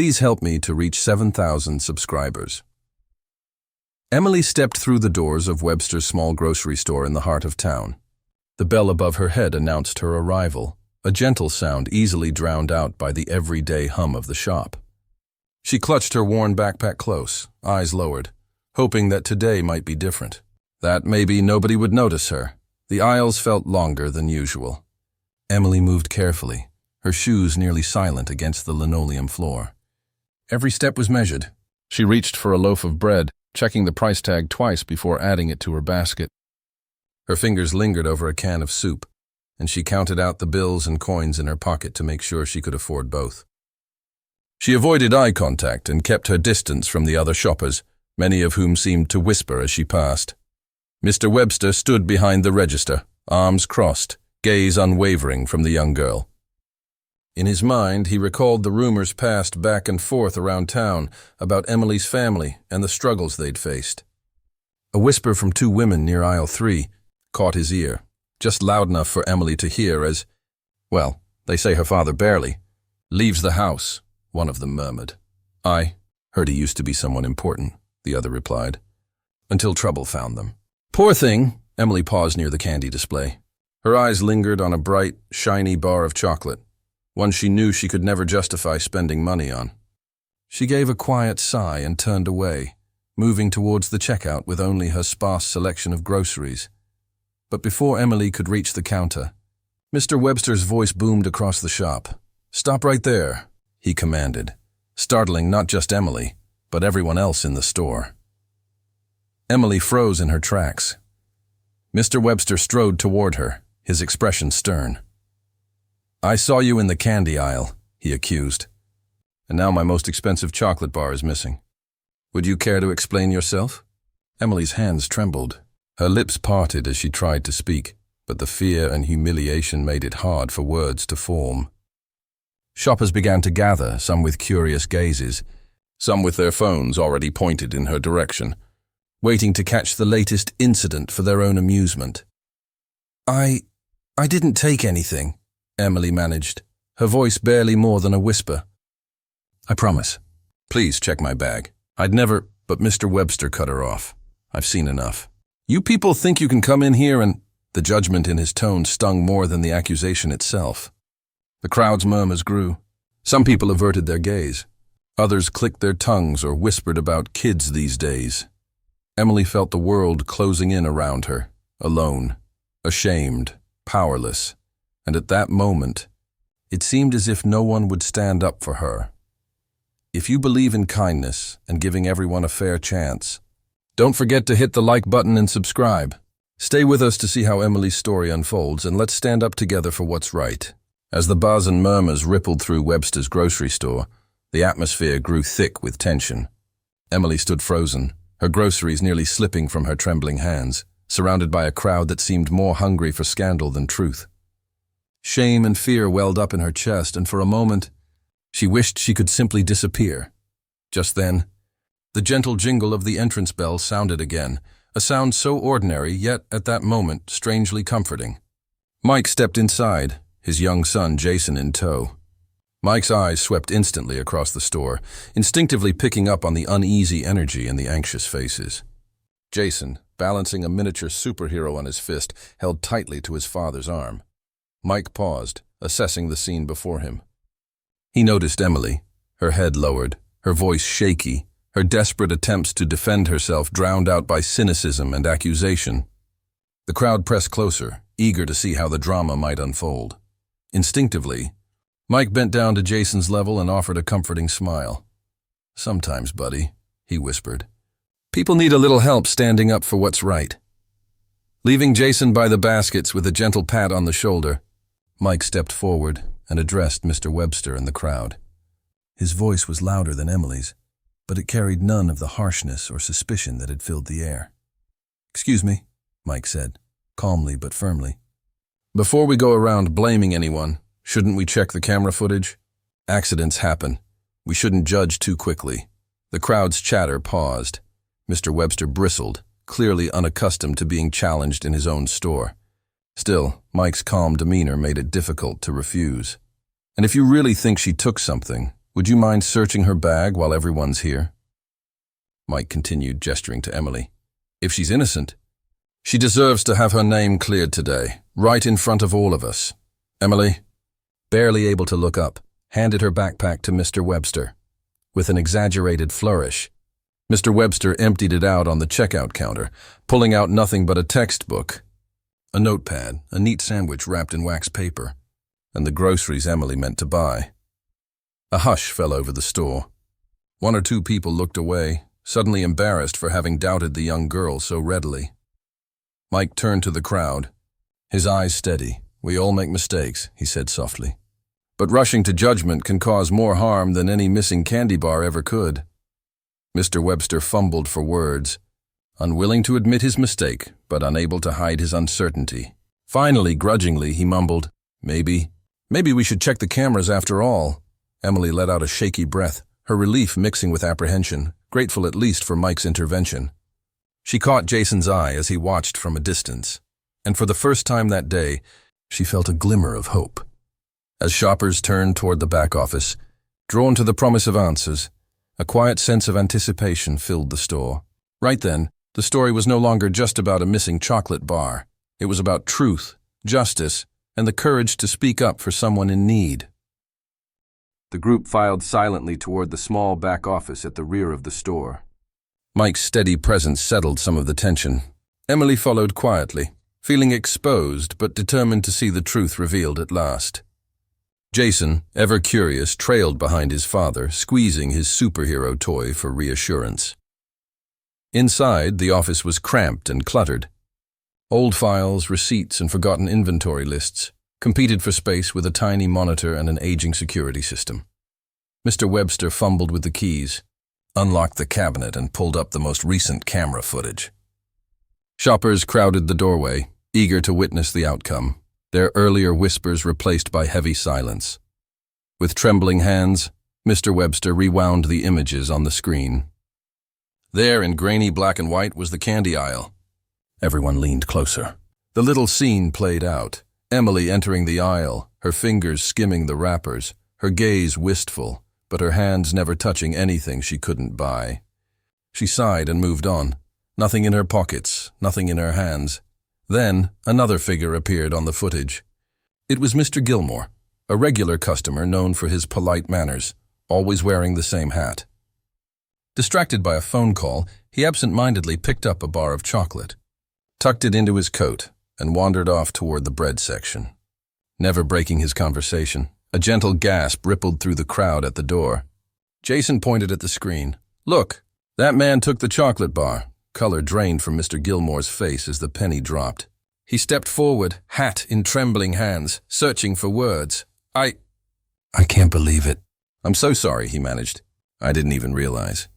Please help me to reach 7,000 subscribers. Emily stepped through the doors of Webster's small grocery store in the heart of town. The bell above her head announced her arrival, a gentle sound easily drowned out by the everyday hum of the shop. She clutched her worn backpack close, eyes lowered, hoping that today might be different, that maybe nobody would notice her. The aisles felt longer than usual. Emily moved carefully, her shoes nearly silent against the linoleum floor. Every step was measured. She reached for a loaf of bread, checking the price tag twice before adding it to her basket. Her fingers lingered over a can of soup, and she counted out the bills and coins in her pocket to make sure she could afford both. She avoided eye contact and kept her distance from the other shoppers, many of whom seemed to whisper as she passed. Mr. Webster stood behind the register, arms crossed, gaze unwavering from the young girl. In his mind, he recalled the rumors passed back and forth around town about Emily's family and the struggles they'd faced. A whisper from two women near aisle 3 caught his ear, just loud enough for Emily to hear as, "Well, they say her father barely leaves the house," one of them murmured. "I heard he used to be someone important," the other replied, "until trouble found them." "Poor thing," Emily paused near the candy display. Her eyes lingered on a bright, shiny bar of chocolate, one she knew she could never justify spending money on. She gave a quiet sigh and turned away, moving towards the checkout with only her sparse selection of groceries. But before Emily could reach the counter, Mr. Webster's voice boomed across the shop. "Stop right there," he commanded, startling not just Emily, but everyone else in the store. Emily froze in her tracks. Mr. Webster strode toward her, his expression stern. "I saw you in the candy aisle," he accused, "and now my most expensive chocolate bar is missing. Would you care to explain yourself?" Emily's hands trembled. Her lips parted as she tried to speak, but the fear and humiliation made it hard for words to form. Shoppers began to gather, some with curious gazes, some with their phones already pointed in her direction, waiting to catch the latest incident for their own amusement. I didn't take anything," Emily managed, her voice barely more than a whisper. "I promise. Please check my bag. I'd never—" But Mr. Webster cut her off. "I've seen enough. You people think you can come in here and—" The judgment in his tone stung more than the accusation itself. The crowd's murmurs grew. Some people averted their gaze. Others clicked their tongues or whispered about kids these days. Emily felt the world closing in around her, alone, ashamed, powerless, and at that moment, it seemed as if no one would stand up for her. If you believe in kindness and giving everyone a fair chance, don't forget to hit the like button and subscribe. Stay with us to see how Emily's story unfolds, and let's stand up together for what's right. As the buzz and murmurs rippled through Webster's grocery store, the atmosphere grew thick with tension. Emily stood frozen, her groceries nearly slipping from her trembling hands, surrounded by a crowd that seemed more hungry for scandal than truth. Shame and fear welled up in her chest, and for a moment, she wished she could simply disappear. Just then, the gentle jingle of the entrance bell sounded again, a sound so ordinary, yet at that moment strangely comforting. Mike stepped inside, his young son Jason in tow. Mike's eyes swept instantly across the store, instinctively picking up on the uneasy energy in the anxious faces. Jason, balancing a miniature superhero on his fist, held tightly to his father's arm. Mike paused, assessing the scene before him. He noticed Emily, her head lowered, her voice shaky, her desperate attempts to defend herself drowned out by cynicism and accusation. The crowd pressed closer, eager to see how the drama might unfold. Instinctively, Mike bent down to Jason's level and offered a comforting smile. "Sometimes, buddy," he whispered, "people need a little help standing up for what's right." Leaving Jason by the baskets with a gentle pat on the shoulder, Mike stepped forward and addressed Mr. Webster and the crowd. His voice was louder than Emily's, but it carried none of the harshness or suspicion that had filled the air. "Excuse me," Mike said, calmly but firmly. "Before we go around blaming anyone, shouldn't we check the camera footage? Accidents happen. We shouldn't judge too quickly." The crowd's chatter paused. Mr. Webster bristled, clearly unaccustomed to being challenged in his own store. Still, Mike's calm demeanor made it difficult to refuse. "And if you really think she took something, would you mind searching her bag while everyone's here?" Mike continued, gesturing to Emily. "If she's innocent, she deserves to have her name cleared today, right in front of all of us." Emily, barely able to look up, handed her backpack to Mr. Webster. With an exaggerated flourish, Mr. Webster emptied it out on the checkout counter, pulling out nothing but a textbook, a notepad, a neat sandwich wrapped in wax paper, and the groceries Emily meant to buy. A hush fell over the store. One or two people looked away, suddenly embarrassed for having doubted the young girl so readily. Mike turned to the crowd, his eyes steady. "We all make mistakes," he said softly. "But rushing to judgment can cause more harm than any missing candy bar ever could." Mr. Webster fumbled for words, unwilling to admit his mistake, but unable to hide his uncertainty. Finally, grudgingly, he mumbled, Maybe we should check the cameras after all." Emily let out a shaky breath, her relief mixing with apprehension, grateful at least for Mike's intervention. She caught Jason's eye as he watched from a distance, and for the first time that day, she felt a glimmer of hope. As shoppers turned toward the back office, drawn to the promise of answers, a quiet sense of anticipation filled the store. Right then, the story was no longer just about a missing chocolate bar. It was about truth, justice, and the courage to speak up for someone in need. The group filed silently toward the small back office at the rear of the store. Mike's steady presence settled some of the tension. Emily followed quietly, feeling exposed but determined to see the truth revealed at last. Jason, ever curious, trailed behind his father, squeezing his superhero toy for reassurance. Inside, the office was cramped and cluttered. Old files, receipts, and forgotten inventory lists competed for space with a tiny monitor and an aging security system. Mr. Webster fumbled with the keys, unlocked the cabinet, and pulled up the most recent camera footage. Shoppers crowded the doorway, eager to witness the outcome, their earlier whispers replaced by heavy silence. With trembling hands, Mr. Webster rewound the images on the screen. There, in grainy black and white, was the candy aisle. Everyone leaned closer. The little scene played out. Emily entering the aisle, her fingers skimming the wrappers, her gaze wistful, but her hands never touching anything she couldn't buy. She sighed and moved on. Nothing in her pockets, nothing in her hands. Then, another figure appeared on the footage. It was Mr. Gilmore, a regular customer known for his polite manners, always wearing the same hat. Distracted by a phone call, he absent-mindedly picked up a bar of chocolate, tucked it into his coat, and wandered off toward the bread section. Never breaking his conversation, a gentle gasp rippled through the crowd at the door. Jason pointed at the screen. "Look, that man took the chocolate bar." Color drained from Mr. Gilmore's face as the penny dropped. He stepped forward, hat in trembling hands, searching for words. I can't believe it." "I'm so sorry," he managed. "I didn't even realize.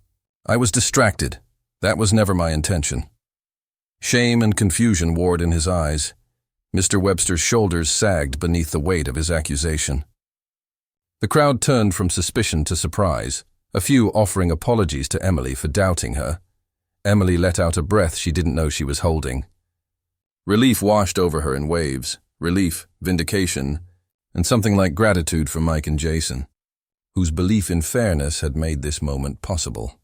I was distracted. That was never my intention." Shame and confusion warred in his eyes. Mr. Webster's shoulders sagged beneath the weight of his accusation. The crowd turned from suspicion to surprise, a few offering apologies to Emily for doubting her. Emily let out a breath she didn't know she was holding. Relief washed over her in waves. Relief, vindication, and something like gratitude for Mike and Jason, whose belief in fairness had made this moment possible.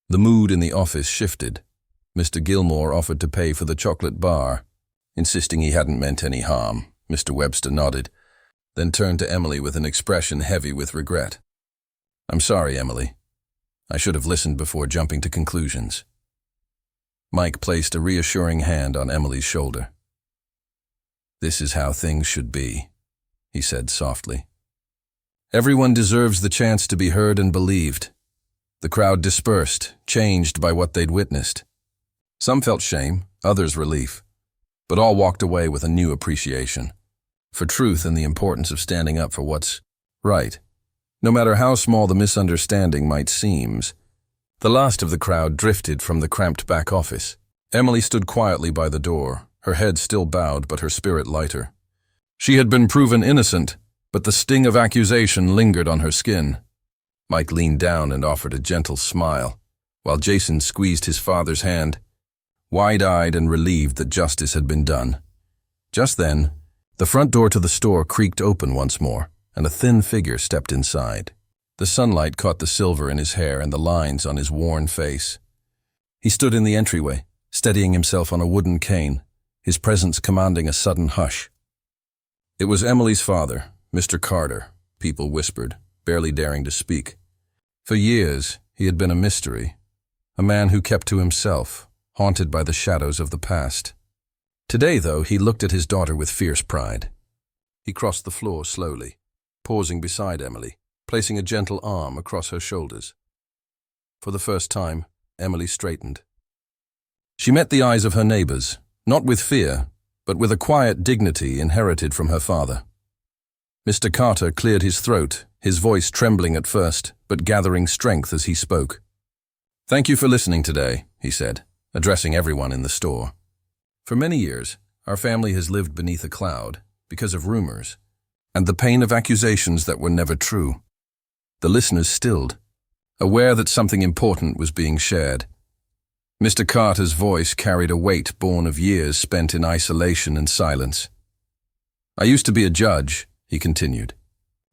The mood in the office shifted. Mr. Gilmore offered to pay for the chocolate bar, insisting he hadn't meant any harm. Mr. Webster nodded, then turned to Emily with an expression heavy with regret. "I'm sorry, Emily. I should have listened before jumping to conclusions." Mike placed a reassuring hand on Emily's shoulder. "This is how things should be," he said softly. "Everyone deserves the chance to be heard and believed." The crowd dispersed, changed by what they'd witnessed. Some felt shame, others relief, but all walked away with a new appreciation for truth and the importance of standing up for what's right, no matter how small the misunderstanding might seem. The last of the crowd drifted from the cramped back office. Emily stood quietly by the door, her head still bowed but her spirit lighter. She had been proven innocent, but the sting of accusation lingered on her skin. Mike leaned down and offered a gentle smile, while Jason squeezed his father's hand, wide-eyed and relieved that justice had been done. Just then, the front door to the store creaked open once more, and a thin figure stepped inside. The sunlight caught the silver in his hair and the lines on his worn face. He stood in the entryway, steadying himself on a wooden cane, his presence commanding a sudden hush. It was Emily's father, Mr. Carter, people whispered, barely daring to speak. For years, he had been a mystery, a man who kept to himself, haunted by the shadows of the past. Today, though, he looked at his daughter with fierce pride. He crossed the floor slowly, pausing beside Emily, placing a gentle arm across her shoulders. For the first time, Emily straightened. She met the eyes of her neighbors, not with fear, but with a quiet dignity inherited from her father. Mr. Carter cleared his throat, his voice trembling at first, but gathering strength as he spoke. "Thank you for listening today," he said, addressing everyone in the store. "For many years, our family has lived beneath a cloud because of rumors and the pain of accusations that were never true." The listeners stilled, aware that something important was being shared. Mr. Carter's voice carried a weight born of years spent in isolation and silence. "I used to be a judge," he continued.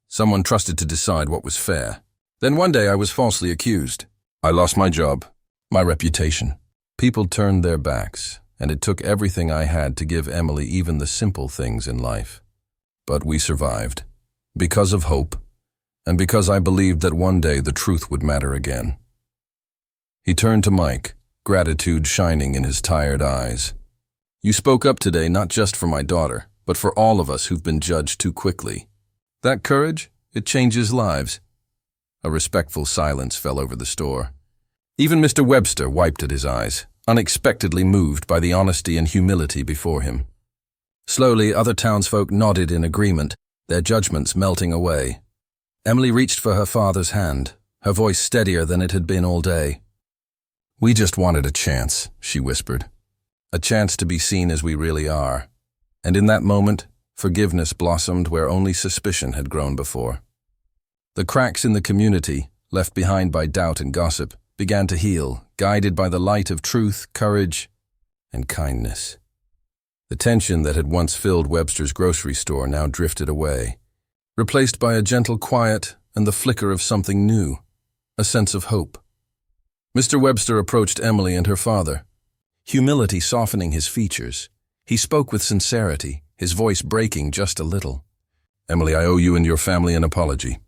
"Someone trusted to decide what was fair. Then one day I was falsely accused. I lost my job, my reputation. People turned their backs, and it took everything I had to give Emily even the simple things in life. But we survived, because of hope, and because I believed that one day the truth would matter again." He turned to Mike, gratitude shining in his tired eyes. "You spoke up today not just for my daughter, but for all of us who've been judged too quickly. That courage, it changes lives." A respectful silence fell over the store. Even Mr. Webster wiped at his eyes, unexpectedly moved by the honesty and humility before him. Slowly, other townsfolk nodded in agreement, their judgments melting away. Emily reached for her father's hand, her voice steadier than it had been all day. "We just wanted a chance," she whispered. "A chance to be seen as we really are." And in that moment, forgiveness blossomed where only suspicion had grown before. The cracks in the community, left behind by doubt and gossip, began to heal, guided by the light of truth, courage, and kindness. The tension that had once filled Webster's grocery store now drifted away, replaced by a gentle quiet and the flicker of something new, a sense of hope. Mr. Webster approached Emily and her father, humility softening his features. He spoke with sincerity, his voice breaking just a little. "Emily, I owe you and your family an apology.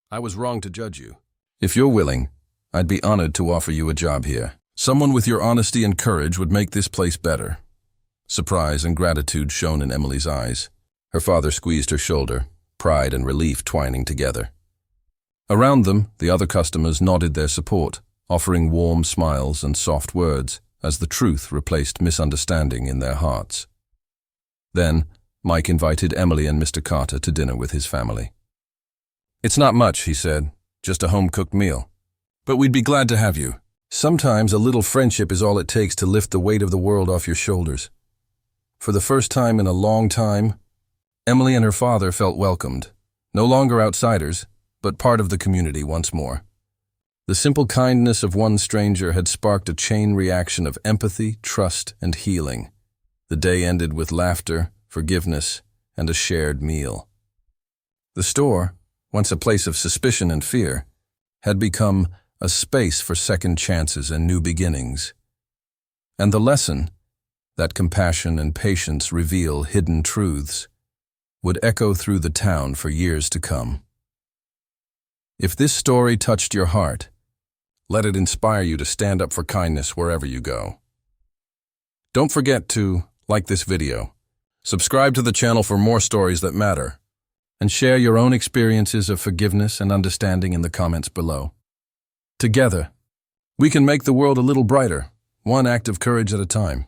I was wrong to judge you. If you're willing, I'd be honored to offer you a job here. Someone with your honesty and courage would make this place better." Surprise and gratitude shone in Emily's eyes. Her father squeezed her shoulder, pride and relief twining together. Around them, the other customers nodded their support, offering warm smiles and soft words as the truth replaced misunderstanding in their hearts. Then, Mike invited Emily and Mr. Carter to dinner with his family. "It's not much," he said, "just a home-cooked meal. But we'd be glad to have you. Sometimes a little friendship is all it takes to lift the weight of the world off your shoulders." For the first time in a long time, Emily and her father felt welcomed, no longer outsiders, but part of the community once more. The simple kindness of one stranger had sparked a chain reaction of empathy, trust, and healing. The day ended with laughter, forgiveness, and a shared meal. The store, once a place of suspicion and fear, had become a space for second chances and new beginnings. And the lesson, that compassion and patience reveal hidden truths, would echo through the town for years to come. If this story touched your heart, let it inspire you to stand up for kindness wherever you go. Don't forget to like this video, subscribe to the channel for more stories that matter, and share your own experiences of forgiveness and understanding in the comments below. Together, we can make the world a little brighter, one act of courage at a time.